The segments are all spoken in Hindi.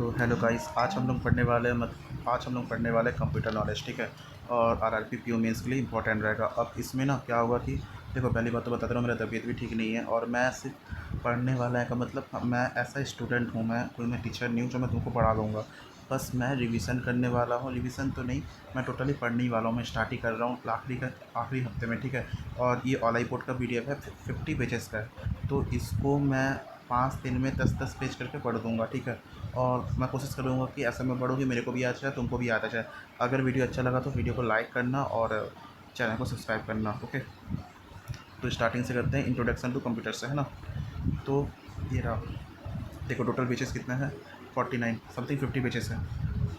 तो हेलो गाइस, आज हम लोग पढ़ने वाले कंप्यूटर नॉलेज, ठीक है। और आरआरबी पीओ मेंस के लिए इंपॉर्टेंट रहेगा। अब इसमें ना क्या होगा कि देखो, पहली बात तो बताता हूँ, मेरा तबीयत भी ठीक नहीं है और मैं सिर्फ पढ़ने वाला है का मतलब मैं ऐसा स्टूडेंट हूँ, मैं टीचर नहीं हूँ जो मैं तुमको पढ़ा दूँगा। बस मैं रिवीजन करने वाला हूँ, रिवीजन तो नहीं, मैं टोटली पढ़ने ही वाला हूँ। मैं स्टार्ट ही कर रहा हूँ आखिरी हफ्ते में, ठीक है। और ये ऑल आई बोर्ड का PDF है, 50 पेजेस का है। तो इसको मैं 5 दिन में 10-10 पेज करके पढ़ दूँगा, ठीक है। और मैं कोशिश करूँगा कि ऐसा मैं पढूँ कि मेरे को भी आ जाए, तुमको भी आता जाए। अगर वीडियो अच्छा लगा तो वीडियो को लाइक करना और चैनल को सब्सक्राइब करना, ओके। तो स्टार्टिंग से करते हैं, इंट्रोडक्शन टू कंप्यूटर से, है ना। तो ये रहा, देखो टोटल पेजेस कितने हैं, 49 समथिंग, 50 पेजेस हैं,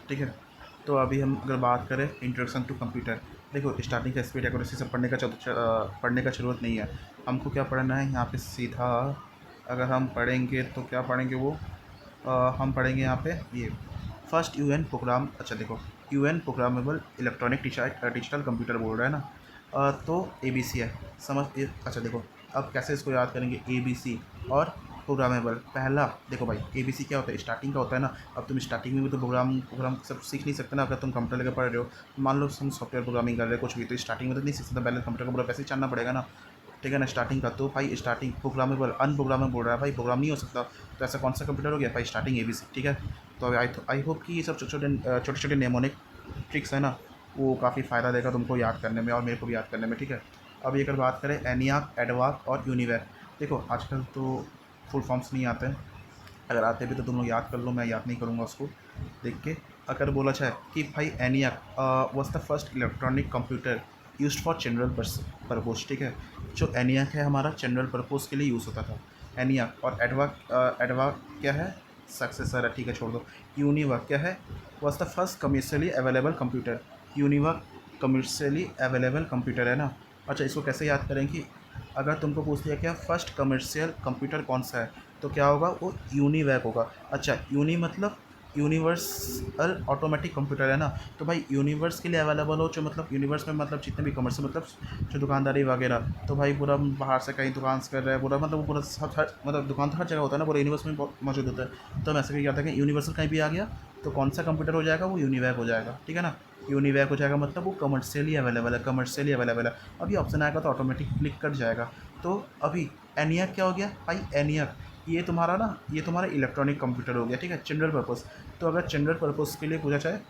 ठीक है। तो अभी हम अगर बात करें इंट्रोडक्शन टू कंप्यूटर, देखो स्टार्टिंग का स्पीड एक्यूरेसी से पढ़ने का ज़रूरत नहीं है। हमको क्या पढ़ना है यहाँ पे सीधा, अगर हम पढ़ेंगे तो क्या पढ़ेंगे वो, हम पढ़ेंगे यहाँ पे ये फर्स्ट यूएन प्रोग्राम। अच्छा देखो, UN programmable electronic digital computer बोल रहा है ना। तो एबीसी है, अच्छा देखो, अब कैसे इसको याद करेंगे, एबीसी और प्रोग्रामेबल। पहला देखो भाई, एबीसी क्या होता है, स्टार्टिंग का होता है ना। अब तुम स्टार्टिंग में भी तो प्रोग्राम सब सीख नहीं सकते ना। अगर तुम कंप्यूटर लेकर पढ़ रहे हो, मान लो हम सॉफ्टवेयर प्रोग्रामिंग कर रहे हैं कुछ भी, तो स्टार्टिंग में तो नहीं सीख सकते, पहले कंप्यूटर को पूरा वैसे ही जानना पड़ेगा ना, ठीक है ना। स्टार्टिंग का तो भाई स्टार्टिंग प्रोग्रामेबल, अनप्रोग्रामेबल बोल रहा है भाई, प्रोग्राम नहीं हो सकता। तो ऐसा कौन सा कंप्यूटर हो गया भाई, स्टार्टिंग एबीसी, ठीक है। तो आई होप कि ये सब छोटे छोटे नेमोनिक ट्रिक्स है ना, वो काफ़ी फ़ायदा देगा तुमको याद करने में और मेरे को भी याद करने में, ठीक है। अभी अगर बात करें एनियाक, एडवाक और यूनिवैक, देखो आजकल तो फुल फॉर्म्स नहीं आते हैं, अगर आते भी तो तुम लोग याद कर लो, मैं याद नहीं करूँगा उसको देख के। अगर बोला जाए कि भाई ENIAC was the first electronic computer used for general purpose, ठीक है। जो एनियाक है हमारा जनरल पर्पस के लिए यूज़ होता था, एनियाक। और एडवाक क्या है, सक्सेसर है, ठीक है, छोड़ दो। यूनिवर्क क्या है, was the first commercially available computer, यूनिवर्क कमर्शियली अवेलेबल कंप्यूटर है ना। अच्छा, इसको कैसे याद करें कि अगर तुमको पूछ लिया क्या फर्स्ट कमर्शियल कंप्यूटर कौन सा है, तो क्या होगा वो, यूनिवैक होगा। अच्छा, यूनी मतलब यूनिवर्सल ऑटोमेटिक कंप्यूटर है ना। तो भाई यूनिवर्स के लिए अवेलेबल हो, जो मतलब यूनिवर्स में मतलब जितने भी कमर्शियल मतलब जो दुकानदारी वगैरह, तो भाई पूरा बाहर से कहीं दुकान से कर रहे हैं पूरा, मतलब वो पूरा सब हर मतलब दुकान तो हर जगह होता है ना, पूरा यूनिवर्स में मौजूद होता है। तो हम ऐसे भी कहते हैं कि यूनिवर्सल कहीं भी आ गया तो कौन सा कंप्यूटर हो जाएगा, वो यूनिवैक हो जाएगा, ठीक है ना। यूनिवैक हो जाएगा मतलब वो कमर्शियली अवेलेबल है। अभी ऑप्शन आएगा तो ऑटोमेटिक क्लिक कर जाएगा। तो अभी एनियाक क्या हो गया भाई, एनियाक ये तुम्हारा ना, ये तुम्हारा इलेक्ट्रॉनिक कंप्यूटर हो गया, ठीक है, जनरल पर्पस। तो अगर जनरल पर्पस के लिए पूछा जाए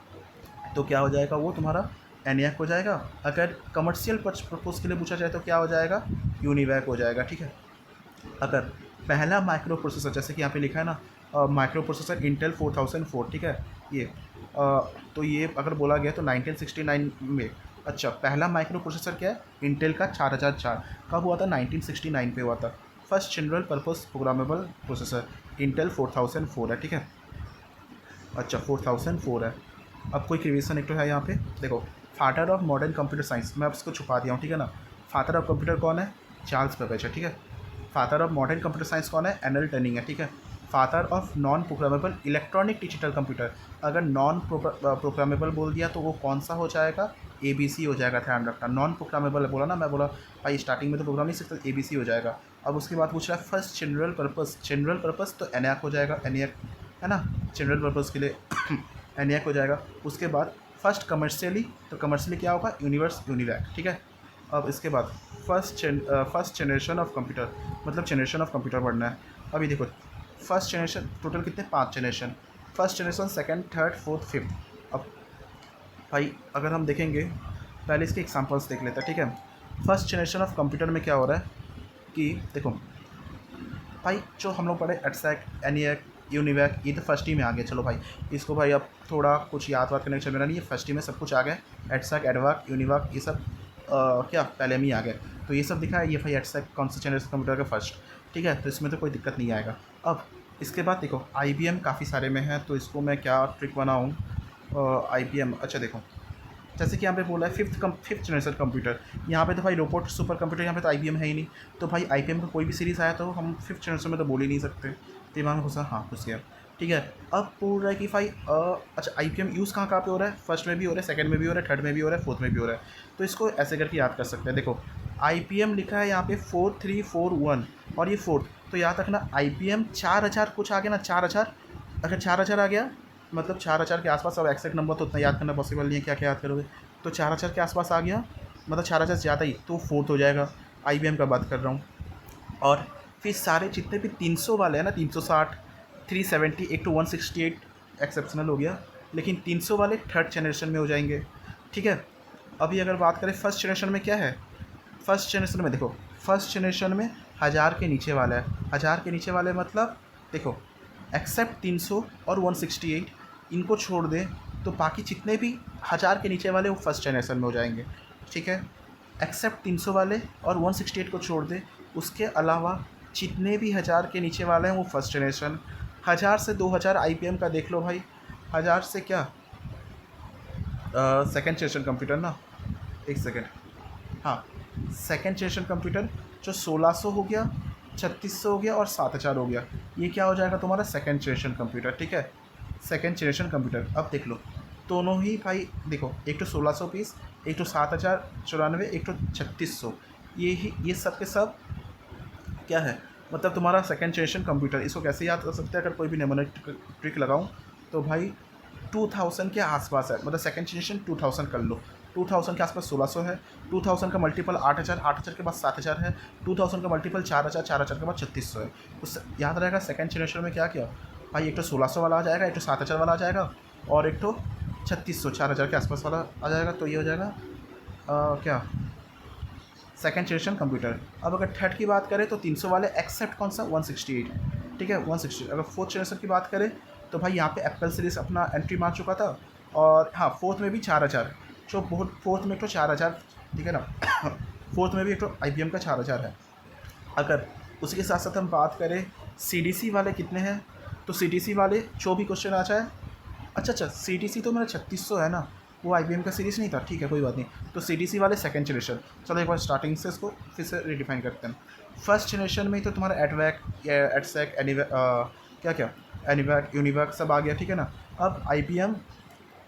तो क्या हो जाएगा वो तुम्हारा, एनियाक हो जाएगा। अगर कमर्शियल पर्पस के लिए पूछा जाए तो क्या हो जाएगा, यूनिवैक हो जाएगा, ठीक है। अगर पहला माइक्रो प्रोसेसर, जैसे कि यहाँ पे लिखा है ना, माइक्रो प्रोसेसर इंटेल 4004, ठीक है, ये तो ये अगर बोला गया तो 1969 में। अच्छा, पहला माइक्रो प्रोसेसर क्या है, इंटेल का 4004, कब हुआ था, 1969 पे हुआ था। First general purpose programmable processor Intel 4004 है, ठीक है। अच्छा, 4004 है। अब कोई क्रिएशन एक तो है यहाँ पे, देखो father of modern computer science, मैं अब इसको छुपा दिया हूँ, ठीक है ना। फादर ऑफ कंप्यूटर कौन है, चार्ल्स बेबेज है, ठीक है। Father of modern computer science कौन है, एनल टर्निंग है, ठीक है। Father of non programmable electronic digital computer, अगर नॉन प्रोग्रामेबल बोल दिया तो वो कौन सा हो जाएगा, ABC हो जाएगा, ध्यान रखना। नॉन प्रोग्रामेबल बोला ना, मैं बोला भाई स्टार्टिंग में तो प्रोग्राम नहीं सकता, ABC हो जाएगा। अब उसके बाद पूछ रहा है फर्स्ट जनरल पर्पस तो एनएक हो जाएगा, एनएक है ना, जनरल पर्पस के लिए एनएक हो जाएगा। उसके बाद फर्स्ट कमर्शियली, तो कमर्शियली क्या होगा, यूनिवैक, ठीक है। अब इसके बाद फर्स्ट जनरेशन ऑफ कंप्यूटर, मतलब जनरेशन ऑफ कंप्यूटर पढ़ना है। अभी देखो फर्स्ट जनरेशन टोटल कितने, 5 generation, first generation, second, third, fourth, fifth. अब भाई अगर हम देखेंगे, पहले इसके एग्जांपल्स देख लेते हैं, ठीक है। फर्स्ट जनरेशन ऑफ कंप्यूटर में क्या हो रहा है कि देखो भाई, जो हम लोग पढ़े एटसैक, एनिएक, यूनिवैक, ये तो फर्स्ट ही में आ गया। चलो भाई इसको भाई अब थोड़ा कुछ याद करने का चल मेरा नहीं, ये फर्स्ट ही में सब कुछ आ गया। एटसैक, एडवाक, यूनिवाक, ये सब क्या पहले में ही आ गए। तो ये सब दिखा है, ये भाई एटसैक कौन सा जनरेशन कंप्यूटर का फर्स्ट, ठीक है। तो इसमें तो कोई दिक्कत नहीं आएगा। अब इसके बाद देखो IBM काफ़ी सारे में है, तो इसको मैं क्या ट्रिक बनाऊँ, IBM। अच्छा देखो, जैसे कि यहाँ पे बोला है फिफ्थ जनरेशन कंप्यूटर, यहाँ पे तो भाई रोबोट सुपर कंप्यूटर, यहाँ पे तो IBM है ही नहीं। तो भाई IBM का कोई भी सीरीज़ आया तो हम फिफ्थ जनरेशन में तो बोल ही नहीं सकते। दिमाग में घुसा, हाँ घुस गया, ठीक है। अब बोल रहा है कि भाई अच्छा IBM यूज़ कहाँ कहाँ पे हो रहा है, फर्स्ट में भी हो रहा है, सेकंड में भी हो रहा है, थर्ड में भी हो रहा है, फोर्थ में भी हो रहा है। तो इसको ऐसे करके याद कर सकते हैं। देखो IBM लिखा है यहाँ पे 4341 और ये फोर्थ, तो याद रखना IBM 4000 कुछ आ गया ना, 4000, अगर 4000 आ गया मतलब 4000 के आसपास। अब एक्जैक्ट नंबर तो उतना याद करना पॉसिबल नहीं है, क्या क्या याद करोगे। तो 4000 के आसपास आ गया, मतलब 4000 से ज़्यादा ही, तो फोर्थ हो जाएगा। IBM का बात कर रहा हूँ। और फिर सारे जितने भी 300 वाले हैं ना, 360, 370, एक तो 168 एक्सेप्शनल हो गया, लेकिन 300 वाले थर्ड जनरेशन में हो जाएंगे। ठीक है। अभी अगर बात करें फर्स्ट जनरेशन में क्या है, फर्स्ट जनरेशन में देखो, फर्स्ट जनरेशन में 1000 के नीचे वाला है। 1000 के नीचे वाले मतलब देखो, एक्सेप्ट 300 और 168 इनको छोड़ दे तो बाकी जितने भी 1000 के नीचे वाले वो फर्स्ट जनरेशन में हो जाएंगे। ठीक है। एक्सेप्ट 300 वाले और 168 को छोड़ दे, उसके अलावा जितने भी 1000 के नीचे वाले हैं वो फर्स्ट जनरेशन। 1000 से 2000 IBM का देख लो भाई। 1000 से क्या सेकेंड जनरेशन कंप्यूटर ना, एक सेकेंड, हाँ, सेकेंड जनरेशन कंप्यूटर जो 1600 हो गया, 3600 हो गया और 7000 हो गया, ये क्या हो जाएगा तुम्हारा सेकेंड जनरेशन कंप्यूटर। ठीक है। Second generation computer. अब देख लो दोनों ही भाई, देखो एक तो 1600 पीस, एक तो 7094, एक तो 3600, ये सब के सब क्या है, मतलब तुम्हारा सेकेंड जनरेशन कंप्यूटर। इसको कैसे याद कर सकते हैं, अगर कोई भी नेमोनिक ट्रिक लगाऊं तो भाई 2000 के आसपास है, मतलब सेकेंड जनरेशन 2000 कर लो। 2000 के आसपास 1600 है, 2000 का मल्टीपल 8000, 8000 के बाद 7000 है, 2000 का मल्टीपल 4000, 4000 के बाद 3600 है। तो याद रहेगा सेकेंड जनरेशन में क्या किया भाई, एक तो 1600 वाला आ जाएगा, एक तो 7000 वाला आ जाएगा, और एक तो 3600, 4000 के आसपास वाला आ जाएगा। तो ये हो जाएगा क्या, सेकेंड जनरेशन कंप्यूटर। अब अगर थर्ड की बात करें तो 300 वाले एक्सेप्ट कौन सा, 168। ठीक है, 168। अगर फोर्थ जनरेशन की बात करें तो भाई यहाँ पे एप्पल सीरीज़ अपना एंट्री मार चुका था, और हाँ फोर्थ में भी 4000, जो बहुत फोर्थ में एक तो 4000, ठीक है ना। फोर्थ में भी एक तो IBM का 4000 है। अगर उसी के साथ साथ हम बात करें CDC वाले कितने हैं, तो CDC वाले जो भी क्वेश्चन आ जाए, अच्छा CDC तो मेरा 3600 है ना, वो IBM का सीरीज़ नहीं था। ठीक है, कोई बात नहीं। तो CDC वाले सेकेंड जनरेशन। चलो एक बार स्टार्टिंग से इसको फिर से रिडिफाइन करते हैं। फर्स्ट जनरेशन में तो तुम्हारा एडवैक, एडसेक, क्या क्या, एनीवैक, यूनिवैक सब आ गया। ठीक है ना। अब IBM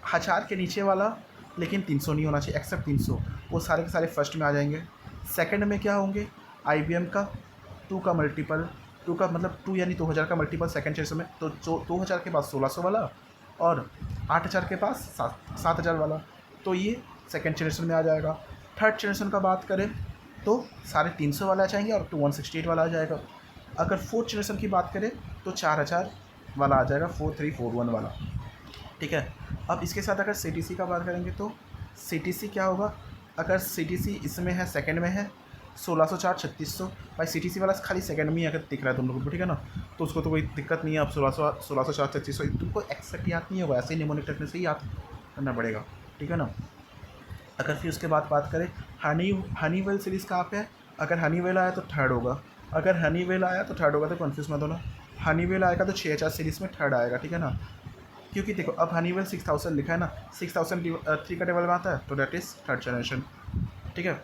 1000 के नीचे वाला, लेकिन 300 नहीं होना चाहिए, एक्सेप्ट 300, वो सारे के सारे फर्स्ट में आ जाएंगे। सेकंड में क्या होंगे, IBM का 2 का मल्टीपल, 2 का मतलब 2 यानी 2000 का मल्टीपल सेकंड जनरेशन में, तो जो 2000 के पास 1600 वाला और 8000 के पास 7000 वाला, तो ये सेकेंड जनरेशन में आ जाएगा। थर्ड जनरेशन का बात करें तो सारे 300 वाला आ जाएंगे और 168 वाला आ जाएगा। अगर फोर्थ जनरेशन की बात करें तो 4000 वाला आ जाएगा, 4341 वाला। ठीक है। अब इसके साथ अगर CTC का बात करेंगे तो CTC क्या होगा, अगर CTC इसमें है, सेकंड में है, 1604, 3600, भाई CTC वाला खाली सेकंड में ही अगर दिख रहा है तुम लोगों को, ठीक है ना, तो उसको तो कोई दिक्कत नहीं है। अब 1604, 3600 तुमको एक्सेक्ट याद नहीं होगा, ऐसे ही निमोनिक टेक्निक से ही याद करना पड़ेगा। ठीक है ना। अगर फिर उसके बाद बात करें हनीवेल सीरीज़ कहाँ पे है, अगर हनीवेल आया तो थर्ड होगा, अगर हनीवेल आया तो थर्ड होगा, तो कन्फ्यूज़ मत होना। हनीवेल आएगा तो 6000 सीरीज़ में थर्ड आएगा। ठीक है ना, क्योंकि देखो अब हनीवेल 6000 लिखा है ना, 6003 का टेबल में आता है, तो डेट इज़ थर्ड जनरेशन। ठीक है।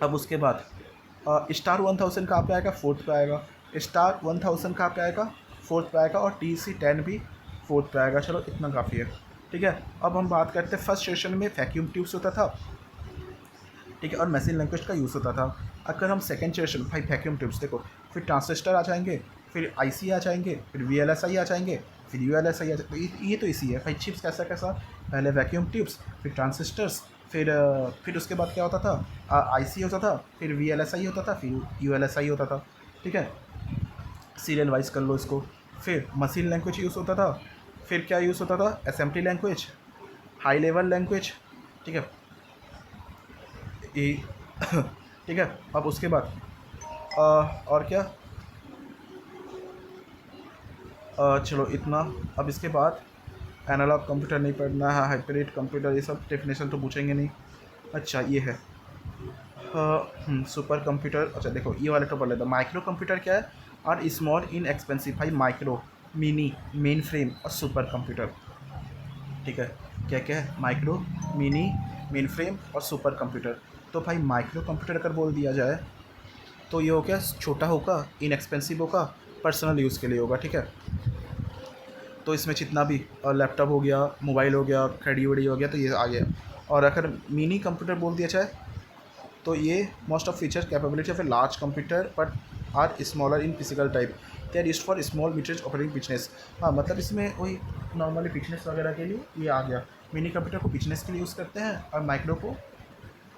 अब उसके बाद स्टार 1000 कहाँ पे आएगा, फोर्थ पे आएगा। स्टार 1000 कहाँ पे आएगा, फोर्थ पे आएगा। और TC10 भी फोर्थ पे आएगा। चलो इतना काफ़ी है। ठीक है। अब हम बात करते हैं फर्स्ट सेशन में वैक्यूम ट्यूब्स होता था, ठीक है, और मशीन लैंग्वेज का यूज़ होता था। अगर हम सेकेंड जनरेशन, भाई वैक्यूम ट्यूब्स देखो, फिर ट्रांजिस्टर आ जाएंगे, फिर IC आ जाएंगे, फिर VLSI आ जाएंगे, फिर ULSI आ जाएंगे। तो ये तो इसी है भाई, चिप्स कैसा कैसा, पहले वैक्यूम ट्यूब्स, फिर ट्रांजिस्टर्स, फिर उसके बाद क्या होता था, IC होता था, फिर VLSI होता था, फिर ULSI होता था। ठीक है, सीरियल वाइज कर लो इसको। फिर मशीन लैंग्वेज यूज़ होता था, फिर क्या यूज़ होता था, assembly language, high level language. ठीक है, ये ठीक है। अब उसके बाद और क्या, चलो इतना। अब इसके बाद एनालॉग कंप्यूटर नहीं पढ़ना है, हाइब्रिड कंप्यूटर, ये सब डेफिनेशन तो पूछेंगे नहीं। अच्छा ये है सुपर कंप्यूटर। अच्छा देखो ये वाले तो पढ़ लेता। माइक्रो कंप्यूटर क्या है, और स्मॉल इन एक्सपेंसिव, भाई माइक्रो, मिनी, मेन फ्रेम और सुपर कंप्यूटर। ठीक है, क्या क्या है, माइक्रो, मिनी, मेन फ्रेम और सुपर कंप्यूटर। तो भाई माइक्रो कंप्यूटर अगर बोल दिया जाए तो ये हो गया, छोटा होगा, इनएक्सपेंसिव होगा, पर्सनल यूज़ के लिए होगा। ठीक है, तो इसमें जितना भी लैपटॉप हो गया, मोबाइल हो गया, घड़ी वड़ी हो गया, तो ये आ गया। और अगर मिनी कंप्यूटर बोल दिया जाए तो ये most of feature capability of a large computer but are smaller in physical type, they are used for small meters operating business. हाँ मतलब इसमें वही नॉर्मली बिजनेस वगैरह के लिए ये आ गया। मिनी कंप्यूटर को बिजनेस के लिए यूज़ करते हैं और माइक्रो को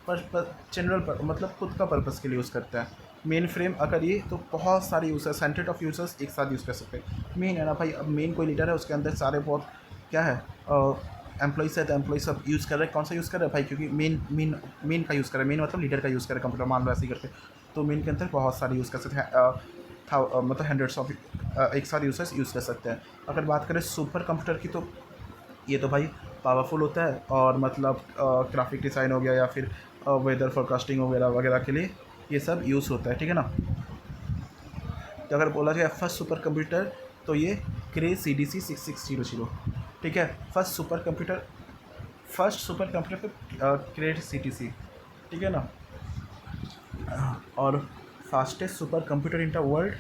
पर जनरल पर मतलब खुद का पर्पज़ के लिए यूज़ करते हैं। मेन फ्रेम अगर ये तो बहुत सारे यूज़र्स, हंड्रेड ऑफ यूज़र्स एक साथ यूज़ कर सकते हैं। मेन है ना भाई, अब मेन कोई लीडर है उसके अंदर सारे बहुत क्या है एम्प्लॉइज़ है, तो एम्प्लॉय सब यूज़ कर रहे हैं। कौन सा यूज़ कर रहे हैं भाई, क्योंकि मेन का यूज़ कर रहे हैं। मेन मतलब लीडर का यूज़ कर रहे हैं कंप्यूटर, मान लो ऐसे ही करके। तो मेन के अंदर बहुत सारे यूज़ कर सकते हैं, मतलब हंड्रेड्स ऑफ एक साथ यूज़र्स यूज़ कर सकते हैं। अगर बात करें सुपर कंप्यूटर की, तो ये तो भाई पावरफुल होता है और मतलब ग्राफिक डिज़ाइन हो गया या फिर वेदर फोरकास्टिंग वगैरह वगैरह के लिए ये सब यूज़ होता है, ठीक है ना। तो अगर बोला जाए फर्स्ट सुपर कंप्यूटर, तो ये क्रे CDC 6600, ठीक है। फर्स्ट सुपर कंप्यूटर तो क्रे CTC, ठीक है ना। और fastest super computer in the world,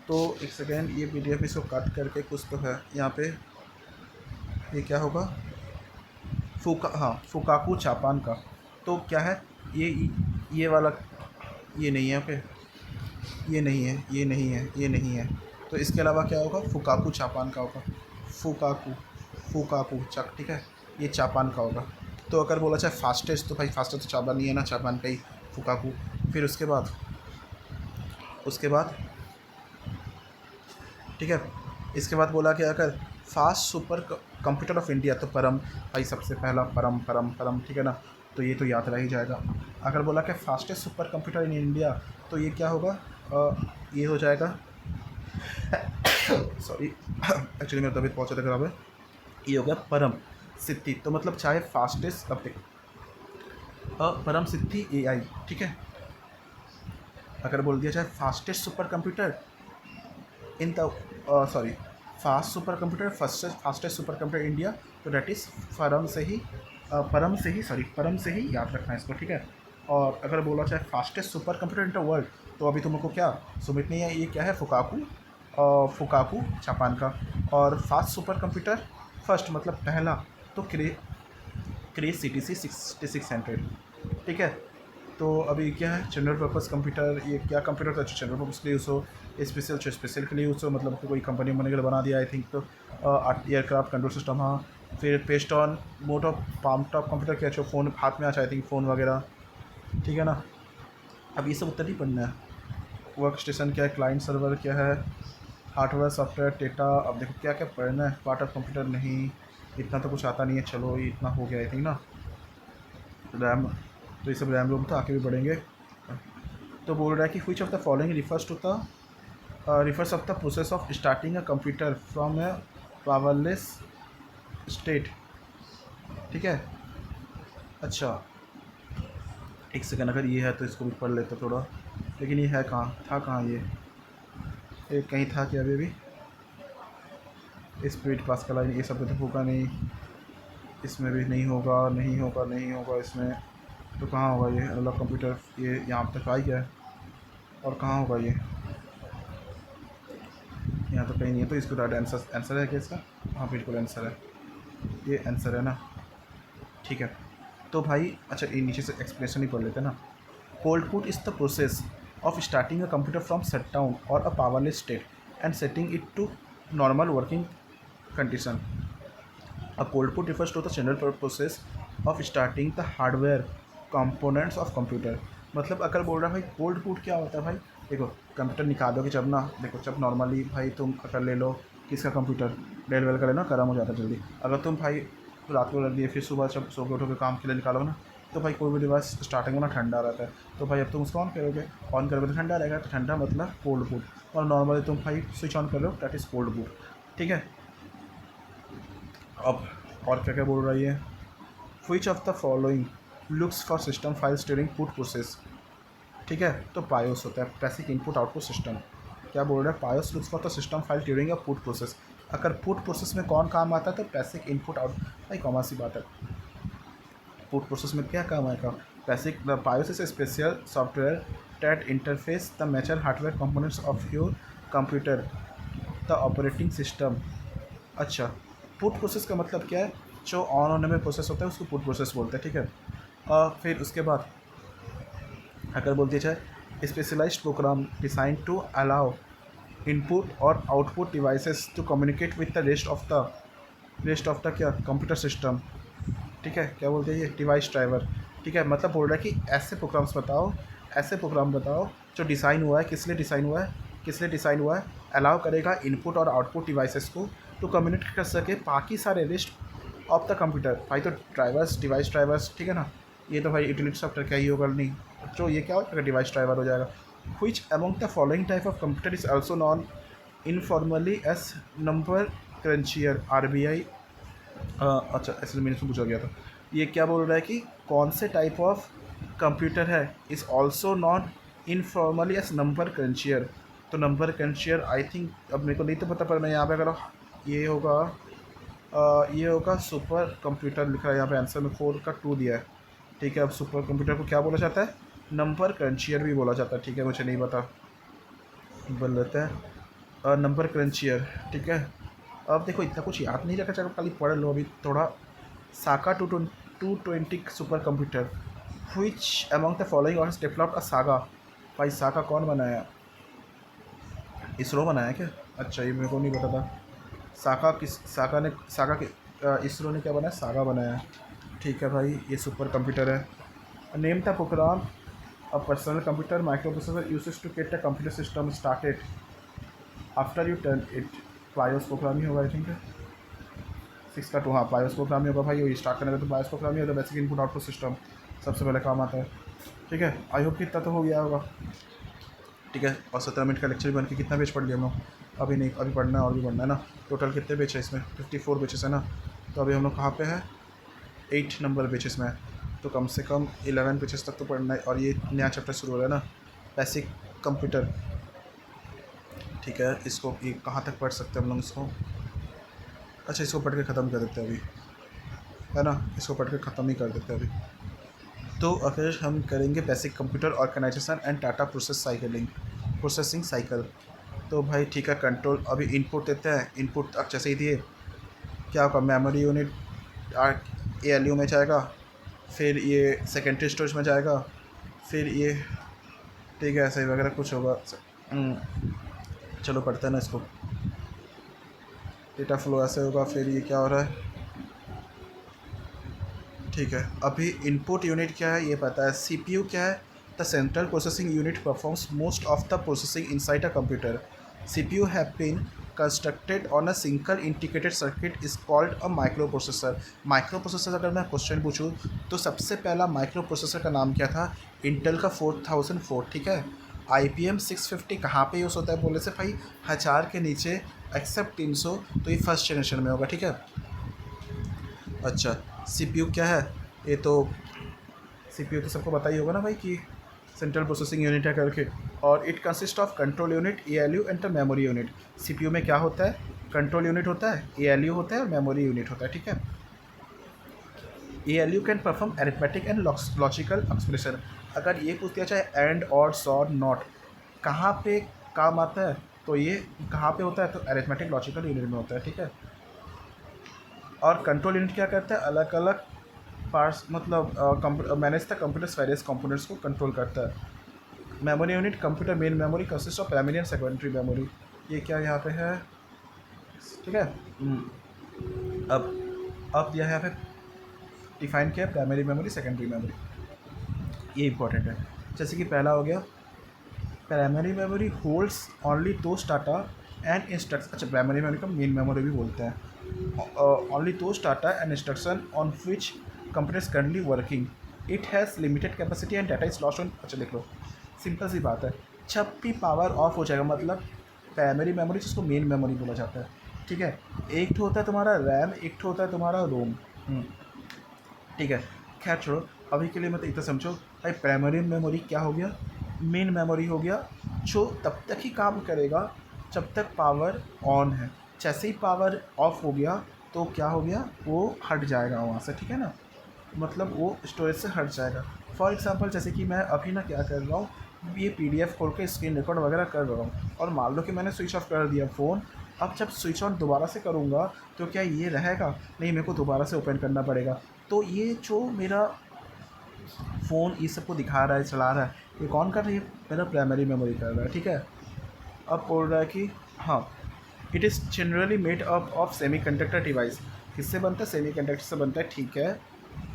तो एक सेकेंड, ये PDF इसको कट करके कुछ तो है यहाँ पे, ये क्या होगा, फुकाकू जापान का। तो क्या है ये वाला, ये नहीं है, ओके, ये नहीं है, ये नहीं है, ये नहीं है। तो इसके अलावा क्या होगा, फुकाकू जापान का होगा। फुकाकू फुकाकू चक, ठीक है, ये जापान का होगा। तो अगर बोला जाए फास्टेस्ट, तो भाई फास्टेस्ट तो जापान ही है ना, जापान का ही फुकाकू। फिर उसके बाद ठीक है, इसके बाद बोला कि अगर fast super computer of India, तो परम भाई सबसे पहला परम परम परम, ठीक है ना। तो ये तो याद रह ही जाएगा। अगर बोला कि fastest super computer in India, तो ये क्या होगा, ये हो जाएगा सॉरी एक्चुअली मेरा तबीयत बहुत ज़्यादा खराब है। ये हो गया परम सिद्धि। तो मतलब चाहे फास्टेस्ट परम सिद्धि AI, ठीक है। अगर बोल दिया जाए fastest super computer in the sorry fast super computer, fastest super computer India, तो डैट इज़ परम से ही याद रखना है इसको, ठीक है। और अगर बोला जाए fastest super computer in the world, तो अभी तुमको क्या सुमित नहीं है, ये क्या है, फुकाकू जापान का। और फास्ट सुपर कंप्यूटर फर्स्ट मतलब पहला, तो क्रे CTC 6600, ठीक है। तो अभी क्या है, जनरल पर्पस कंप्यूटर, ये क्या कंप्यूटर था, जनरल पर्पस के लिए यूज़ हो, स्पेशल के लिए यूज़ हो, मतलब कोई कंपनी बने के लिए बना दिया आई थिंक। तो एयरक्राफ्ट कंट्रोल सिस्टम, हाँ। फिर paste on mode of palm top computer, क्या जो फ़ोन हाथ में आ जाए, आई थिंक फ़ोन वगैरह, ठीक है ना। अब ये सब उत्तर ही पढ़ना है। वर्क स्टेशन क्या है, क्लाइंट सर्वर क्या है, हार्डवेयर सॉफ्टवेयर डेटा, अब देखो क्या क्या पढ़ना है। पार्ट ऑफ कंप्यूटर नहीं, इतना तो कुछ आता नहीं है, चलो ये इतना हो गया आई थिंक ना। रैम, तो ये सब रैम रोम तो आके भी बढ़ेंगे। तो बोल रहा है कि which of the following refers of the process of starting a computer from A powerless state, ठीक है। अच्छा एक सेकंड, अगर ये है तो इसको भी पढ़ लेते थोड़ा, लेकिन ये है कहाँ था, कहाँ ये कहीं था क्या अभी स्पीड पास का लाइन, ये सब तो होगा नहीं, इसमें भी नहीं होगा, नहीं होगा, नहीं होगा इसमें। तो कहाँ होगा ये, मतलब कंप्यूटर ये यहाँ तक आ ही गया है, और कहाँ होगा ये, यहाँ तो कहीं नहीं है। तो इसको डायरेक्ट आंसर है क्या इसका, हाँ बिल्कुल आंसर है, ये आंसर है ना, ठीक है। तो भाई अच्छा ये नीचे से एक्सप्लेनेशन ही पढ़ लेते हैं ना। Cold boot is the process of starting a computer from shut down और a powerless state and setting it to normal working condition. A cold boot refers to the general process of starting the hardware components of computer। मतलब अगर बोल रहा है भाई कोल्ड बूट क्या होता है भाई, देखो कंप्यूटर निकालोगे जब ना, देखो जब नॉर्मली भाई तुम अगर ले लो किसका कंप्यूटर, डेल वेल का लेना, गर्म हो जाता है जल्दी। अगर तुम भाई रात को रख दिए, फिर सुबह जब सो के उठोगे काम के लिए निकालोगे ना, तो भाई कोई भी डिवाइस स्टार्टिंग में ना ठंडा रहता है। तो भाई अब तुम उसको ऑन करोगे तो ठंडा रहेगा, तो ठंडा मतलब कोल्ड बूट। और नॉर्मली तुम भाई स्विच ऑन कर लो, दैट इज़ कोल्ड बूट, ठीक है। अब और क्या क्या बोल रही है, which of the following looks for system files during boot process, ठीक है। तो पायोस होता है, बेसिक इनपुट आउटपुट सिस्टम। क्या बोल रहा है, BIOS looks for the system file during a boot process. अगर बूट प्रोसेस में कौन काम आता है, तो बेसिक इनपुट आउट, भाई कॉमन सी बात है, बूट प्रोसेस में क्या काम आएगा, basic. The BIOS is a special software that interface the major hardware components of your computer, the operating system. अच्छा बूट प्रोसेस का मतलब क्या है, जो ऑन होने में प्रोसेस होता है उसको बूट प्रोसेस बोलते हैं, ठीक है। फिर उसके बाद अगर बोल दिया जाए specialized program design to allow input और output devices to communicate with the rest of the rest of the क्या कंप्यूटर सिस्टम, ठीक है, क्या बोलते हैं ये डिवाइस ड्राइवर, ठीक है। मतलब बोल रहा है कि ऐसे प्रोग्राम्स बताओ, ऐसे प्रोग्राम बताओ जो डिज़ाइन हुआ है, किस लिए डिज़ाइन हुआ है, किस लिए डिज़ाइन हुआ है, अलाउ करेगा इनपुट और आउटपुट डिवाइसेस को तो कम्युनिकेट कर सके बाकी सारे लिस्ट ऑफ द कंप्यूटर। भाई तो ड्राइवर्स, डिवाइस ड्राइवर्स, ठीक है ना, ये तो भाई यूटिलिटी सॉफ्टवेयर क्या ही होगा नहीं, तो ये क्या हो जाएगा, डिवाइस ड्राइवर हो जाएगा। Which among the following type of computer is also known informally as number cruncher RBI. अच्छा ऐसे मैंने पूछा गया था, ये क्या बोल रहा है कि कौन से टाइप ऑफ कंप्यूटर है is also known informally as number cruncher. तो नंबर क्रंचियर आई थिंक, अब मेरे को नहीं तो पता, पर मैं यहाँ पे अगर ये होगा ये होगा सुपर कंप्यूटर लिखा है यहाँ पे आंसर में, 4 का 2 दिया है, ठीक है। अब सुपर कंप्यूटर को क्या बोला जाता है, नंबर क्रंचियर भी बोला जाता है, ठीक है, मुझे नहीं पता, बोल लेते हैं नंबर क्रंचियर, ठीक है। अब देखो इतना कुछ याद नहीं रखा, चलो खाली पढ़ लो अभी थोड़ा। साका 220 super computer, which among the following और डेवलप्ड अ सागा। भाई साका कौन बनाया, इसरो बनाया क्या? अच्छा ये मेरे को नहीं पता था। साका किस, साका ने, साका के इसरो ने क्या बनाया, सागा बनाया, ठीक है भाई। ये सुपर कंप्यूटर है। Name the program a personal computer microprocessor uses to get the computer system started after you turn it. BIOS program ही होगा आई थिंक, 6 का 2, हाँ बायोस प्रोग्राम ही होगा भाई। ये स्टार्ट करने का तो बायोस प्रोग्राम ही होता है, बेसिक इनपुट आउटपुट सिस्टम सबसे पहले काम आता है, ठीक है। आई होप कि इतना तो हो गया होगा, ठीक है। और 17 मिनट का लेक्चर बन के कितना पेज पढ़ लिया हम लोग? अभी नहीं, अभी पढ़ना है और भी पढ़ना है ना। टोटल कितने पेज है इसमें? 54 पेजेस है ना। तो अभी हम लोग कहाँ पे है, 8 नंबर पेजेस में है, तो कम से कम 11 पेजेस तक तो पढ़ना है। और ये नया चैप्टर शुरू हो रहा है ना, बेसिक कंप्यूटर, ठीक है। इसको ये कहाँ तक पढ़ सकते हैं हम लोग इसको? अच्छा इसको पढ़ के ख़त्म कर देते हैं अभी, है ना, इसको पढ़ के ख़त्म ही कर देते हैं अभी। तो अगर हम करेंगे basic computer organization and data processing cycle, तो भाई ठीक है। कंट्रोल, अभी इनपुट देते हैं, इनपुट अच्छे से ही दिए, क्या होगा, मेमोरी यूनिट ALU में जाएगा, फिर ये सेकेंडरी स्टोरेज में जाएगा, फिर ये, ठीक है, ऐसे ही वगैरह कुछ होगा। चलो पढ़ते हैं ना इसको। डेटा फ्लो ऐसे होगा, फिर ये क्या हो रहा है, ठीक है। अभी इनपुट यूनिट क्या है ये पता है, CPU क्या है, the central processing unit performs most of the processing inside a computer. CPU have been constructed on a single integrated circuit is called a microprocessor. Microprocessor अगर मैं क्वेश्चन पूछूँ तो सबसे पहला माइक्रो प्रोसेसर का नाम क्या था, इंटेल का 4004, ठीक है। IBM 650 कहाँ पे यूज़ होता है बोले से भाई, 1000 के नीचे एक्सेप्ट 300, तो ये फर्स्ट जनरेशन में होगा, ठीक है। अच्छा CPU क्या है, ये तो CPU तो सबको पता ही होगा ना भाई कि सेंट्रल प्रोसेसिंग यूनिट है करके। और it consist of control unit, ALU and the memory unit. CPU में क्या होता है, कंट्रोल यूनिट होता है, ALU होता है और मेमोरी यूनिट होता है, ठीक है। ALU can perform arithmetic and logical expression. अगर ये पूछ दिया जाए एंड और सॉर नॉट कहाँ पे काम आता है, तो ये कहाँ पे होता है, तो अरिथमेटिक लॉजिकल यूनिट में होता है, ठीक है। और कंट्रोल यूनिट क्या करता है, अलग अलग पार्ट्स, मतलब manage the computers various components को कंट्रोल करता है। Memory unit computer main memory consist of primary and secondary memory. ये क्या यहाँ पे है, ठीक है। अब यह यहाँ पे डिफाइन किया प्राइमरी मेमोरी सेकेंडरी मेमोरी, ये इंपॉर्टेंट है। जैसे कि पहला हो गया, primary memory holds only those data and instruction. अच्छा प्राइमरी मेमोरी का मेन मेमोरी भी बोलते हैं। Only those data and instruction on which computer is currently working. It has limited capacity and data is lost on. अच्छा देख लो, सिंपल सी बात है, जब भी पावर ऑफ हो जाएगा, मतलब प्राइमरी मेमोरी जिसको मेन मेमोरी बोला जाता है, ठीक है। एक तो होता है तुम्हारा रैम, एक तो होता है तुम्हारा रोम, ठीक है। खैर छोड़ो, अभी के लिए मैं तो इतना समझो भाई, प्राइमरी मेमोरी क्या हो गया, मेन मेमोरी हो गया, जो तब तक ही काम करेगा जब तक पावर ऑन है। जैसे ही पावर ऑफ हो गया तो क्या हो गया, वो हट जाएगा वहाँ से, ठीक है ना, मतलब वो स्टोरेज से हट जाएगा। फॉर एग्जांपल जैसे कि मैं अभी ना क्या कर रहा हूँ, ये PDF खोल के स्क्रीन रिकॉर्ड वगैरह कर रहा हूँ, और मान लो कि मैंने स्विच ऑफ कर दिया फ़ोन। अब जब स्विच ऑन दोबारा से करूँगा तो क्या ये रहेगा, नहीं, मेरे को दोबारा से ओपन करना पड़ेगा। तो ये जो मेरा फ़ोन ये सबको दिखा रहा है, चला रहा है, ये कौन कर रही है, मेरा प्राइमरी मेमोरी कर रहा है, ठीक है। अब बोल रहा है कि हाँ, it is generally made up of semi conductor device. किससे बनता है, सेमीकंडक्टर से बनता है, ठीक है।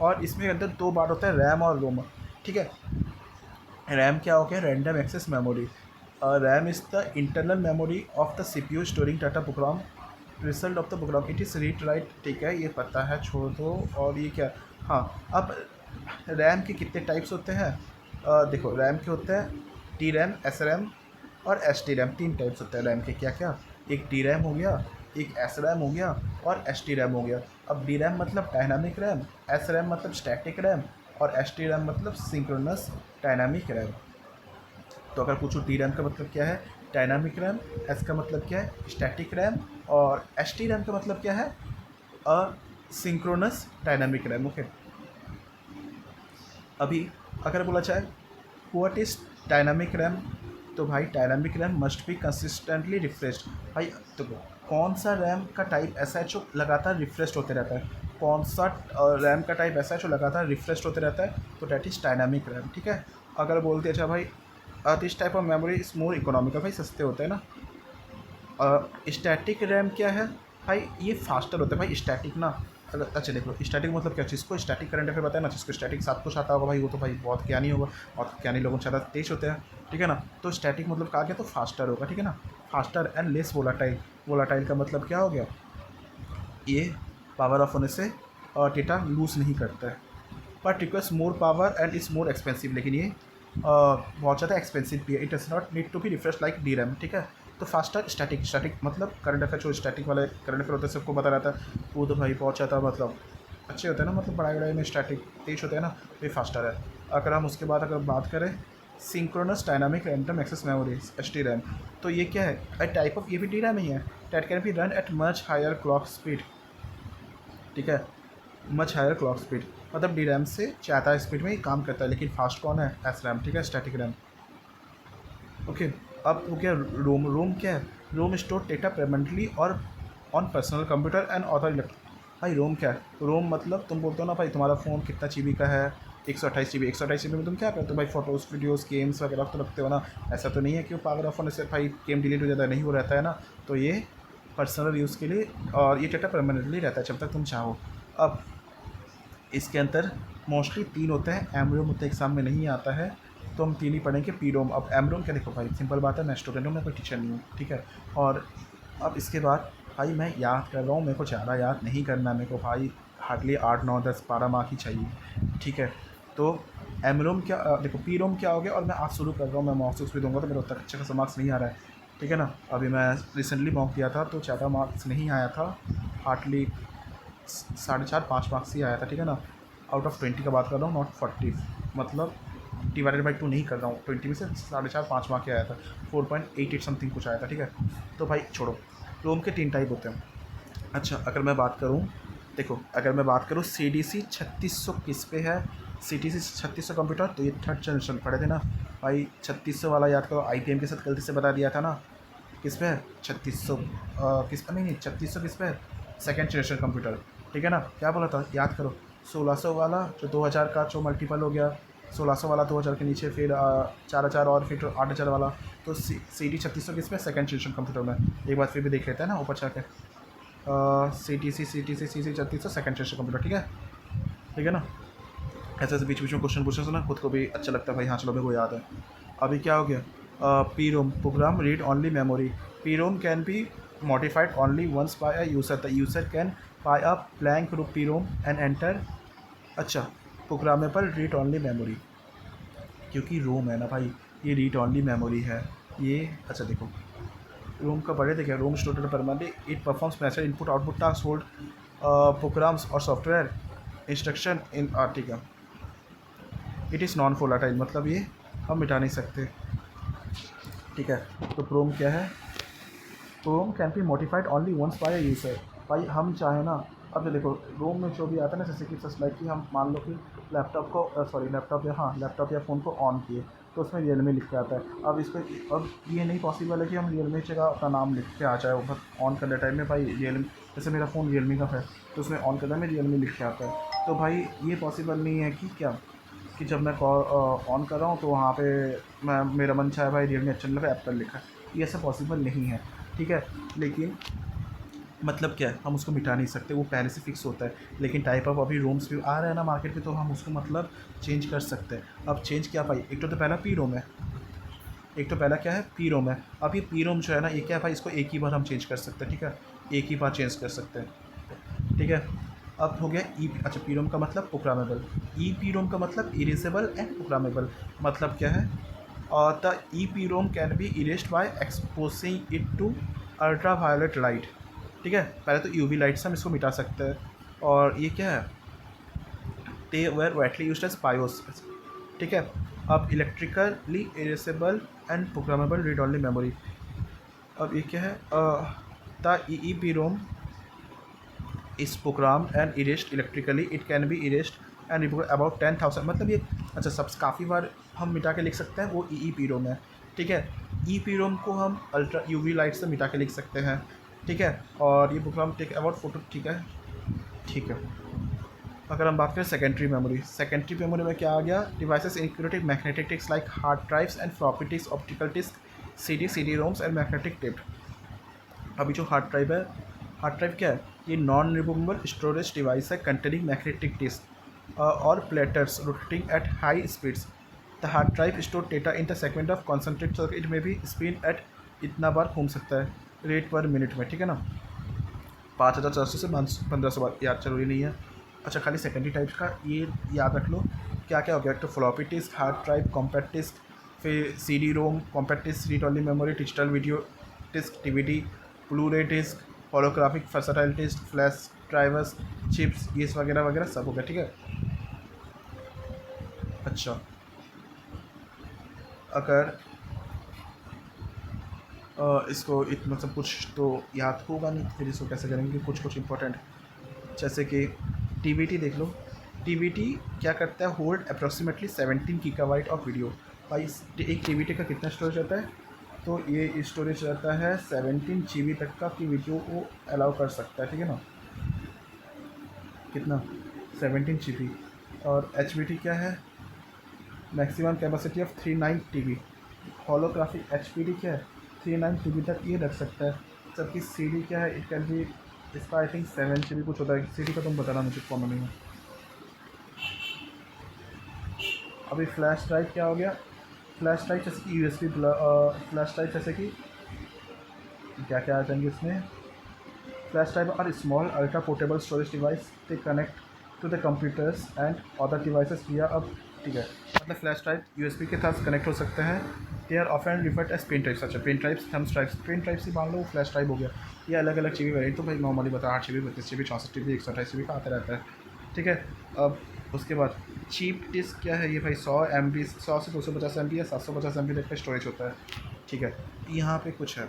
और इसमें अंदर दो बार होता है, रैम और रोम, ठीक है। रैम क्या हो गया, random access memory. RAM is the internal memory of the CPU storing data program, result of the program, it is read write, ठीक है, ये पता है, छोड़ दो। और ये क्या, हाँ, अब रैम के कितने टाइप्स होते हैं, देखो रैम के होते हैं डी रैम, एस रैम और एस टी रैम, तीन टाइप्स होते हैं रैम के। क्या क्या, एक डी रैम हो गया, एक एस रैम हो गया और एस टी रैम हो गया। अब डी रैम मतलब डायनामिक रैम, एस रैम मतलब स्टैटिक रैम और एस टी रैम मतलब सिंक्रोनस डायनामिक रैम। तो अगर पूछो डी रैम का मतलब क्या है, डायनामिक रैम, एस का मतलब क्या है, स्टैटिक रैम, और एस टी रैम का मतलब क्या है, सिंक्रोनस डायनामिक रैम। ओके, अभी अगर बोला जाए व्हाट इज़ डायनामिक रैम, तो भाई dynamic RAM must be consistently refreshed. भाई तो कौन सा रैम का टाइप ऐसा है जो लगातार रिफ्रेश होते रहता है, कौन सा रैम का टाइप ऐसा है जो लगातार रिफ्रेश होते रहता है, तो डैट इज़ डायनामिक रैम, ठीक है। अगर बोलते अच्छा भाई this type of memory is more economical, भाई सस्ते होते हैं ना। स्टैटिक रैम क्या है भाई, ये फास्टर होता है भाई, स्टैटिक ना, अगर अच्छा देखो स्टैटिक मतलब क्या, जिसको स्टैटिक करंट अफेयर बताया ना, जिसको स्टैटिक सब कुछ आता होगा भाई, वो तो भाई बहुत ज्ञानी होगा, और ज्ञानी लोगों से ज़्यादा तेज होते हैं, ठीक है ना। तो स्टैटिक मतलब कहा गया तो फास्टर होगा, ठीक है ना, faster and less volatile. Volatile का मतलब क्या हो गया, ये पावर ऑफ होने से डेटा लूज़ नहीं करता है, but request more power and is more expensive, लेकिन ये बहुत ज़्यादा एक्सपेंसिव भी है। It does not need to be refresh like D RAM, ठीक है। तो फास्टर स्टैटिक, स्टैटिक मतलब करंट अफेयर, जो स्टैटिक वाले करंट अफेयर होते हैं सबको पता रहता है, वो तो भाई बहुत ज़्यादा मतलब अच्छे होते हैं ना, मतलब पढ़ाई वढ़ाई में स्टैटिक तेज होते हैं ना, तो ये फास्टर है। अगर हम उसके बाद अगर बात करें synchronous dynamic random access memory, S T RAM, तो ये क्या है, अ टाइप ऑफ, ये भी डी रैम ही है, that can be run at much higher clock speed, ठीक है, मच हायर क्लॉक स्पीड, मतलब डी रैम से ज़्यादा स्पीड में ही काम करता है, लेकिन फास्ट कौन है, एस रैम, ठीक है, स्टैटिक रैम। ओके, अब हो गया रोम। रोम क्या है, रोम स्टोर डेटा परमानेंटली और on personal computer and other electronic. भाई रोम क्या है, रोम मतलब तुम बोलते हो ना भाई तुम्हारा फ़ोन कितना जी का है, 128 GB, 128 GB में तुम क्या करते हो भाई, फोटोज़ वीडियोज़ गेम्स वगैरह तो रखते हो ना। ऐसा तो नहीं है कि वो पावर ऑफ होने से भाई गेम डिलीट हो जाता है, नहीं, वो रहता है ना। तो ये पर्सनल यूज़ के लिए, और ये डेटा परमानेंटली रहता है जब तक तुम चाहो। अब इसके अंदर मोस्टली तीन होते हैं, एमरोम होता है, एग्जाम में नहीं आता है, तो हम तीन ही पढ़ेंगे, पीरोम। अब एमरोम क्या, देखो भाई सिंपल बात है, मैं स्टूडेंट हूँ, मैं कोई टीचर नहीं हूँ, ठीक है। और अब इसके बाद भाई मैं याद कर रहा हूँ, मेरे को ज़्यादा याद नहीं करना, मेरे को भाई हार्डली 8 9 10 12 मार्क ही चाहिए, ठीक है। तो एमरोम क्या, देखो पीरोम क्या हो गया, और मैं आज शुरू कर रहा हूँ, मैं मॉक्स भी दूंगा, तो मेरा उतना अच्छा खासा मार्क्स नहीं आ रहा है, ठीक है ना। अभी मैं रिसेंटली मॉक दिया था तो ज़्यादा मार्क्स नहीं आया था, हार्डली 4.5 5 मार्क्स ही आया था, ठीक है ना। आउट ऑफ 20 का बात कर रहा हूँ, नॉट 40, मतलब डिवाइडेड बाई 2 नहीं कर रहा हूँ, 20 में से 4.5 5 मार्क्स ही आया था, 4.88 समथिंग कुछ आया था, ठीक है। तो भाई छोड़ो, रोम के 3 टाइप होते हैं। अच्छा अगर मैं बात करूँ, देखो अगर मैं बात करूँ सी डी सी 3600 किस पे है, सी डी सी 3600 कंप्यूटर, तो ये थर्ड जनरेशन पढ़े थे ना भाई, 3600 वाला याद करो, आई पी एम के साथ गलती से बता दिया था ना, किस पे है 3600, किस पे, नहीं 3600 किस पे है, सेकेंड जनरेशन कंप्यूटर, ठीक है ना। क्या बोला था, याद करो, 1600 वाला जो 2000 का जो मल्टीपल हो गया, 1600 वाला 2000 के नीचे, फिर 4000 और फिर 8000 वाला, तो सी डी 3600 किस पे, सेकेंड जनरेशन कंप्यूटर में। एक बार फिर भी देख लेते हैं ना ऊपर चढ़ के, C T C 3600 second generation computer, ठीक है ना। ऐसे ऐसे बीच बीच में क्वेश्चन पूछने से ना खुद को भी अच्छा लगता है भाई, हाँ चलो मेरे को याद है। अभी क्या हो गया, P ROM program read only memory, P ROM can be modified only once by a user, the user can buy a blank P ROM and enter, अच्छा प्रोग्रामेबल रीड ओनली मेमोरी, क्योंकि रोम है ना भाई, ये रीड ओनली मेमोरी है ये। अच्छा देखो रोम का पढ़े थे क्या, ROM storage permanently, it performs message input output task, hold programs और software instruction in article, it is non volatile, मतलब ये हम मिटा नहीं सकते, ठीक है। तो प्रोम क्या है, PROM can be modified only once by a user, भाई हम चाहे ना, अब जो देखो रोम में जो भी आता है ना, जैसे कि जस्ट लाइक कि हम मान लो कि लैपटॉप को सॉरी लैपटॉप या हाँ लैपटॉप या फ़ोन को ऑन किए, तो उसमें रियलमी लिख के आता है। अब इस पर अब ये नहीं पॉसिबल है कि हम रियलमी की जगह अपना नाम लिख के आ जाए, बस ऑन करने टाइम में भाई रियलमी, जैसे मेरा फ़ोन रियलमी का है तो उसमें ऑन करने में रियलमी लिख के आता है, तो भाई ये पॉसिबल नहीं है कि क्या, कि जब मैं कॉल ऑन कर रहा हूँ तो वहाँ पे मैं मेरा मन चाहे भाई रियलमी अच्छा नहीं लगा एप्पल लिखा है, ये ऐसा पॉसिबल नहीं है, ठीक है। लेकिन मतलब क्या है, हम उसको मिटा नहीं सकते, वो पहले से फिक्स होता है। लेकिन टाइप ऑफ अभी रोम्स भी आ रहा है ना मार्केट में, तो हम उसको मतलब चेंज कर सकते हैं। अब चेंज क्या भाई, एक तो पहला पी रोम है, एक तो पहला क्या है पी रोम है। अब ये पी रोम जो है ना, ये क्या है भाई, इसको एक ही बार हम चेंज कर सकते हैं, ठीक है, एक ही बार चेंज कर सकते हैं, ठीक है। अब हो गया ई, अच्छा पी रोम का मतलब प्रोग्रामेबल, ई पी रोम का मतलब इरेजेबल एंड प्रोग्रामेबल। मतलब क्या है, और the E P ROM can be erased by exposing it to ultra violet light, ठीक है। पहले तो यूवी लाइट से हम इसको मिटा सकते हैं। और ये क्या है, they were widely used as BIOS, ठीक है। अब electrically erasable and programmable read only memory. अब ये क्या है, the E E P ROM is program and erased electrically, it can be erased and about 10,000, मतलब ये अच्छा सब काफ़ी बार हम मिटा के लिख सकते हैं, वो ई पी रोम है, ठीक है। ई पी रोम को हम अल्ट्रा यूवी लाइट से मिटा के लिख सकते हैं, ठीक है। और ये प्रोग्राम टेक अबाउट फोटो, ठीक है, ठीक है। अगर हम बात करें सेकेंडरी मेमोरी, सेकेंडरी मेमोरी में क्या आ गया, devices including magnetic disk like hard drives and floppy disk, optical disk, C D ROMs and magnetic tape. अभी जो हार्ड ड्राइव है, हार्ड ड्राइव क्या है, ये नॉन रिमूवेबल स्टोरेज डिवाइस है कंटेनिंग मैग्नेटिक डिस्क और platters rotating at high speeds. The hard drive store data in the segment of concentrate circuit में भी स्पिन एट इतना बार घूम सकता है रेट पर मिनट में, ठीक है ना। 5,400 से 1,500 बार, याद जरूरी नहीं है। अच्छा खाली सेकेंडरी टाइप्स का ये याद रख लो, क्या क्या हो गया, तो floppy disk, hard drive, compact disk, फिर C D ROM, compact disk, read only memory, digital video disk, DVD, blue ray disk, holographic versatile disk, flash drivers, chips, ये वगैरह वगैरह सब हो गया, ठीक है। अच्छा अगर इसको इतना सब कुछ तो याद होगा नहीं, फिर इसको कैसे करेंगे, कुछ कुछ इंपॉर्टेंट जैसे कि TVT देख लो। TVT क्या करता है, hold approximately 17 gigabyte of video. भाई एक TVT का कितना स्टोरेज रहता है, तो ये स्टोरेज रहता है 17 GB तक का कि वीडियो को अलाउ कर सकता है, ठीक है ना। कितना, 17 GB। और HBT क्या है, maximum capacity of 39 TB। Holographic HBT क्या है, 39 TB तक ये रख सकता है। जबकि CD क्या है, इट कैन बी, इसका आई थिंक 7 GB कुछ होता है। CD का तुम बताना मुझे कॉमन नहीं है। अभी फ्लैश ड्राइव क्या हो गया, फ्लैश ड्राइव जैसे कि USB फ्लैश ड्राइव जैसे कि क्या क्या आ जाएंगे इसमें, flash drive are small ultra portable storage device, they connect to the computers and other devices via अब, ठीक है। मतलब फ्लैश ड्राइव USB के साथ कनेक्ट हो सकते हैं। They are often referred as pen drives. अच्छा pen drives, thumbs drives, pen drive से मान लो फ्लैश ड्राइव हो गया। ये अलग अलग GB वेरिएंट, तो भाई नॉर्मली बता 8 GB, 32 GB, 64 GB, 128 GB का आता रहता है, ठीक है। अब उसके बाद चीप डिस्क क्या है, ये भाई 100 MB, 100 से 250 MB या 750 MB तक का स्टोरेज होता है, ठीक है। यहाँ पे कुछ है,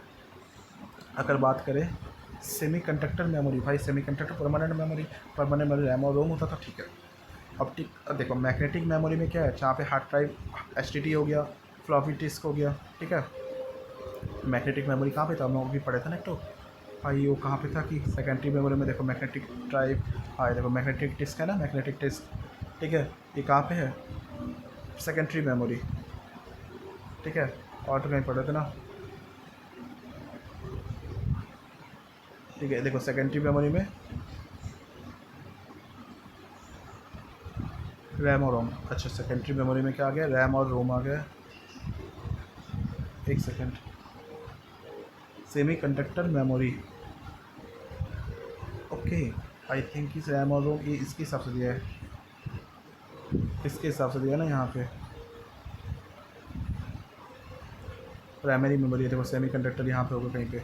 अगर बात करें सेमीकंडक्टर मेमोरी, भाई सेमीकंडक्टर परमानेंट मेमोरी रैम और रोम होता था, ठीक है। अब देखो मैग्नेटिक मेमोरी में क्या है, जहाँ पे हार्ड ड्राइव HDD हो गया, फ्लॉपी डिस्क हो गया, ठीक है। मैग्नेटिक मेमोरी कहाँ पे था, हम लोग भी पढ़े थे ना, तो भाई वो कहाँ पे था कि सेकेंडरी मेमोरी में देखो मैग्नेटिक ड्राइव, हाँ देखो मैग्नेटिक डिस्क है ना, मैग्नेटिक डिस्क, ठीक है। ये कहाँ पे है, सेकेंडरी मेमोरी, ठीक है। और तो कहीं पढ़े थे ना, ठीक है। देखो सेकेंडरी मेमोरी में रैम और रोम, अच्छा सेकेंडरी मेमोरी में क्या आ गया, रैम और रोम आ गया। एक second, semi conductor memory, okay. I think इस रैम और रोम ये इसके हिसाब से दिया है, इसके हिसाब से दिया ना यहाँ पे, प्राइमरी मेमोरी है। देखो सेमी कंडक्टर यहाँ पे होगा कहीं पे,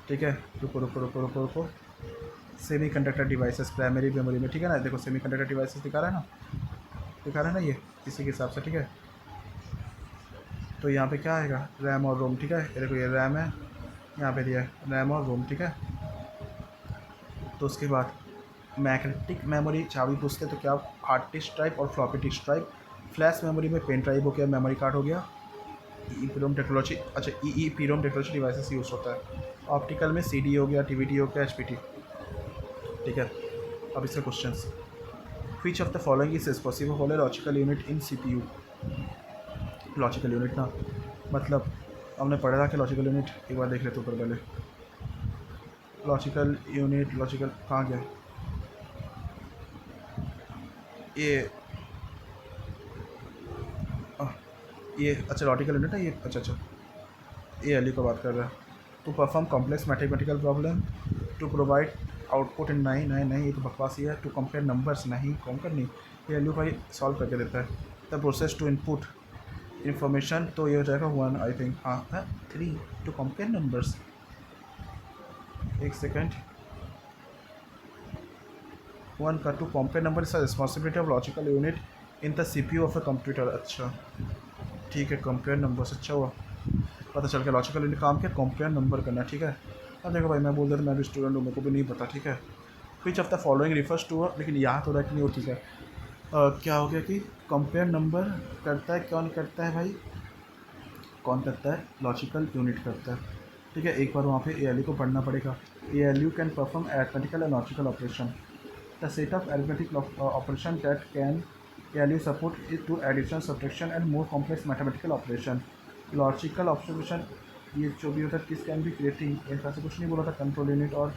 ठीक है। रुको रुको रुको रुको रुको, semi conductor devices primary memory में, ठीक है ना। देखो सेमी कंडक्टर डिवाइसेस दिखा रहा है ना, दिखा रहा है ना, ये इसी के हिसाब से, ठीक है। तो यहाँ पे क्या आएगा, रैम और रोम, ठीक है। ये देखो ये रैम है, यहाँ पे दिया है रैम और रोम, ठीक है। तो उसके बाद मैग्नेटिक मेमोरी चाबी पूछते तो क्या, हार्ड डिस्क ड्राइव और floppy disk drive. Flash memory में पेन ड्राइव हो गया, मेमोरी कार्ड हो गया। ई पी रोम टेक्नोलॉजी, अच्छा ई पी रोम टेक्नोलॉजी डिवाइसेस यूज़ होता है। ऑप्टिकल में CD हो गया, DVD हो गया, HBT, ठीक है। अब इसके questions, which of the following is possible for logical unit in CPU। Logical unit ना, मतलब हमने पढ़ा था कि लॉजिकल यूनिट, एक बार देख लेते ऊपर पहले। लॉजिकल यूनिट, लॉजिकल कहाँ गया ये? आह, ये अच्छा लॉजिकल यूनिट है ये, अच्छा अच्छा, ये एल का बात कर रहा है। To perform complex mathematical problem, to provide output in, नहीं नहीं नहीं, ये तो बकवास ही है। टू कंपेयर नंबर्स, नहीं कंपेयर नहीं, ये एल भाई सॉल्व करके देता है। The process to input information, तो ये हो जाएगा 1 आई थिंक, हाँ 3। टू कंपेयर नंबर्स, एक सेकेंड, 1 का to compare number is responsibility of logical unit in the CPU of a computer. अच्छा ठीक है, कंपेयर नंबर्स, अच्छा हुआ पता चल गया। लॉजिकल यूनिट काम क्या, कंपेयर नंबर करना, ठीक है। अब देखो भाई मैं बोल रहा था मैं भी स्टूडेंट हूँ, मेरे को भी नहीं पता, ठीक है। Which of the following refers to, लेकिन याद हो रहा है कि नहीं हो, ठीक है। क्या हो गया कि कंपेयर नंबर करता है, कौन करता है भाई, कौन करता है, लॉजिकल यूनिट करता है, ठीक है। एक बार वहाँ पे ALU को पढ़ना पड़ेगा। ALU can perform arithmetical and logical operation, the set of arithmetic operation that can ALU support is to addition, subtraction and more complex mathematical operation. Logical operation ये जो भी होता है किस कैन भी क्रिएटिंग, ऐसा से कुछ नहीं बोला था, कंट्रोल यूनिट और,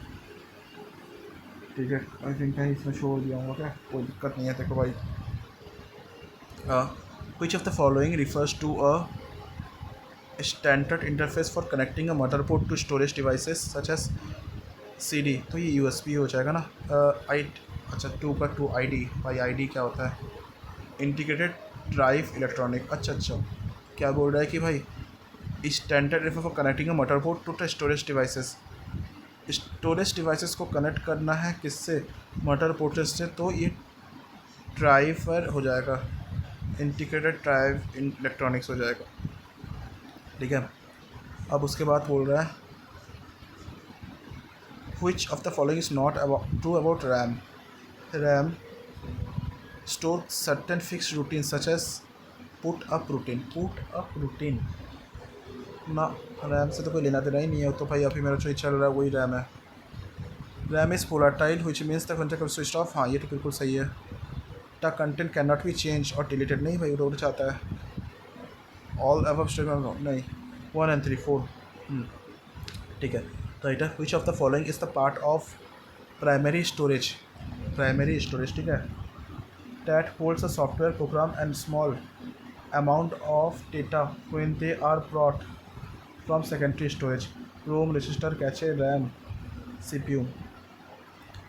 ठीक है। आई थिंक कहीं इसमें छोड़ दिया हूँ, क्या कोई दिक्कत नहीं है। देखो भाई which of the following refers to a standard interface for connecting a motherboard to storage devices such as CD, तो ये USB हो जाएगा ना। आई अच्छा 2 का 2 ID, भाई ID क्या होता है, इंटीग्रेटेड ड्राइव इलेक्ट्रॉनिक, अच्छा अच्छा। क्या बोल रहा है कि भाई standard refer for connecting a motherboard to storage devices, storage devices को कनेक्ट करना है किससे, मदरबोर्ड से, तो ये ड्राइवर हो जाएगा, इंटीग्रेटेड ड्राइव इलेक्ट्रॉनिक्स हो जाएगा, ठीक है। अब उसके बाद बोल रहा है which of the following is not true about RAM? RAM store certain fixed routines such as put up routine, put up routine ना, रैम से तो कोई लेना देना ही नहीं है, तो भाई अभी मेरा जो चल रहा है वही रैम है। RAM is volatile which means the content of switched off, हाँ ये तो बिल्कुल सही है। The content can not be change और डिलीटेड, नहीं भाई उड़ जाता है। ऑल अबव स्टेटमेंट नहीं, 1 and 3 4, ठीक है। राइट है। Which of the following is the part of primary storage, primary storage, ठीक है। That holds a software program and small amount of data when they are brought from secondary storage, ROM, register, cache, RAM, CPU।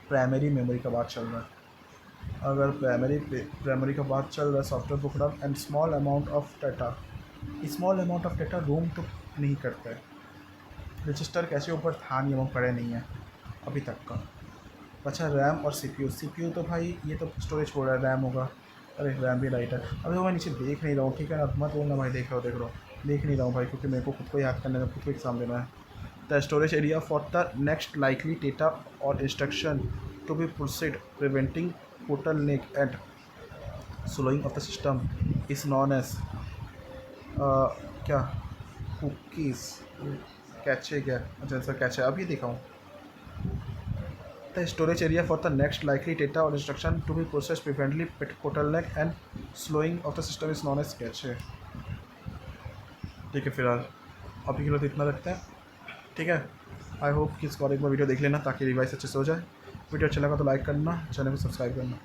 प्राइमरी मेमोरी का बात चल रहा है, अगर प्राइमरी का बात चल रहा है, software program and small amount of data, small amount of data ROM तो नहीं करता है। रजिस्टर कैसे ऊपर था नहीं, वो पड़े नहीं है अभी तक का। अच्छा रैम और CPU तो भाई ये तो स्टोरेज बोल रहा है, रैम होगा, अरे रैम भी राइट है। अभी मैं नीचे देख नहीं रहा हूँ, ठीक है ना, मत बोलना भाई देख रहा हूँ देख नहीं रहा हूँ भाई, क्योंकि मेरे को खुद को याद करने में, खुद को एग्जाम देना है। The storage area for the next likely data और instruction to be proceed preventing bottleneck and slowing of the system is known as क्या, कुकीज़, कैचे, क्या अच्छा सर कैचे, अभी देखा हूँ। The storage area for the next likely data और instruction to be process preventively bottleneck and slowing of the system is known as cache, ठीक है। फिलहाल अभी के लिए तो इतना रखते हैं, ठीक है। आई होप कि इसको और एक बार वीडियो देख लेना ताकि रिवाइज अच्छे से हो जाए। वीडियो अच्छा लगा तो लाइक करना, चैनल को सब्सक्राइब करना।